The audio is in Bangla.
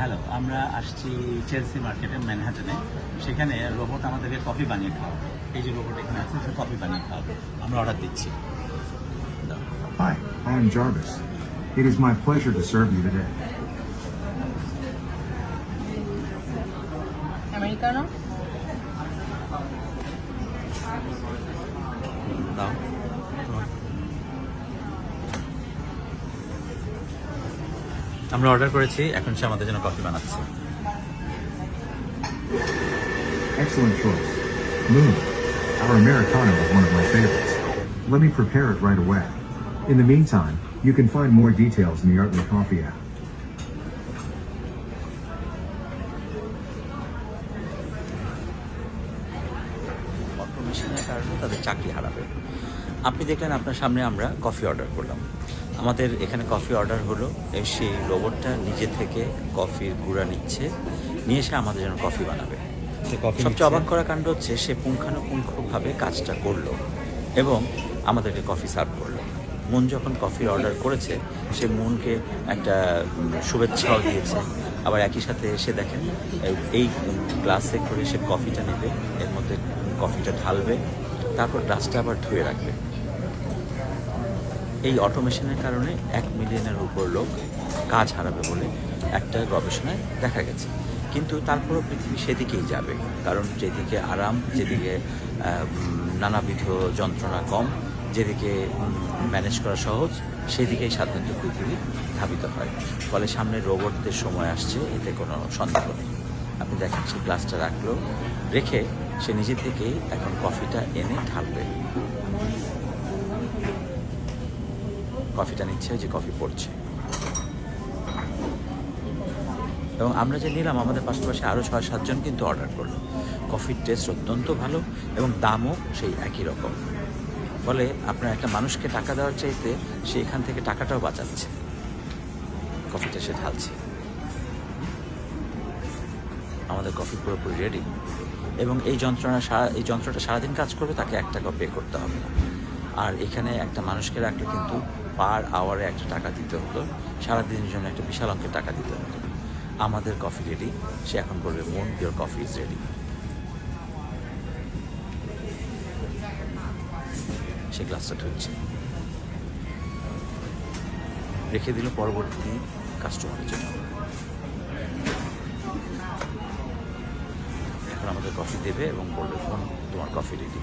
হ্যালো, আমরা আসছি চেলসি মার্কেটে ম্যানহাটনে। সেখানে রোবট আমাদেরকে কফি বানিয়ে খাওয়াবে। এই যে রোবট এখানে আছে, সে কফি বানিয়ে খাওয়াবে। আমরা অর্ডার দিচ্ছি। Hi, I am Jarvis. It is my pleasure to serve you today. Americano? দাও। আমরা অর্ডার করেছি, এখন সে আমাদের জন্য কফি বানাচ্ছে। Excellent choice. Moon, our Americano is one of my favorites. Let me prepare it right away. In the meantime, you can find more details in the Artly Coffee app. অটোমেশনের কারণে তাদের চাকরি হারাবে। আপনি দেখলেন আপনার সামনে আমরা কফি অর্ডার করলাম। আমাদের এখানে কফি অর্ডার হলো, সেই রোবটটা নিজে থেকে কফির গুঁড়া নিচ্ছে, নিয়ে এসে আমাদের জন্য কফি বানাবে। সবচেয়ে অবাক করা কাণ্ড হচ্ছে সে পুঙ্খানুপুঙ্খভাবে কাজটা করলো এবং আমাদেরকে কফি সার্ভ করলো। মুন যখন কফির অর্ডার করেছে, সে মুনকে একটা শুভেচ্ছাও দিয়েছে। আবার একই সাথে এসে দেখেন এই গ্লাসে করে সে কফিটা নেবে, এর মধ্যে কফিটা ঢালবে, তারপর গ্লাসটা আবার ধুয়ে রাখবে। এই অটোমেশনের কারণে 1 মিলিয়নের উপর লোক কাজ হারাবে বলে একটা গবেষণায় দেখা গেছে। কিন্তু তারপরও পৃথিবী সেদিকেই যাবে, কারণ যেদিকে আরাম, যেদিকে নানাবিধ যন্ত্রণা কম, যেদিকে ম্যানেজ করা সহজ, সেদিকেই সাধারণত পৃথিবী ধাবিত হয়। ফলে সামনে রোবটদের সময় আসছে, এতে কোনো সন্দেহ নেই। আপনি দেখেন সে গ্লাসটা রাখলো, রেখে সে নিজে থেকেই এখন কফিটা এনে ঢালবে। কফিটা নিচ্ছে, যে কফি পড়ছে। এবং আমরা যে নিলাম, আমাদের পাশাপাশি আরও 6-7 জন কিন্তু অর্ডার করলো। কফির টেস্ট অত্যন্ত ভালো এবং দামও সেই একই রকম। ফলে আপনার একটা মানুষকে টাকা দেওয়ার চাইতে সে এখান থেকে টাকাটাও বাঁচাচ্ছে। কফিটা সে ঢালছে। আমাদের কফি পুরোপুরি রেডি এবং এই যন্ত্রটা সারাদিন কাজ করবে, তাকে 1 টাকা পে করতে হবে না। আর এখানে একটা মানুষকে রাখলে কিন্তু পার আওয়ারে একটা টাকা দিতে হতো, সারাদিনের জন্য একটা বিশাল অঙ্কের টাকা দিতে হতো। আমাদের কফি রেডি, সে এখন বলবে Moon, your coffee is ready. সে গ্লাসটা ধুচ্ছে, রেখে দিল পরবর্তী কাস্টমারের জন্য। এখন আমাদের কফি দেবে এবং বলবে, ফোন, তোমার কফি রেডি।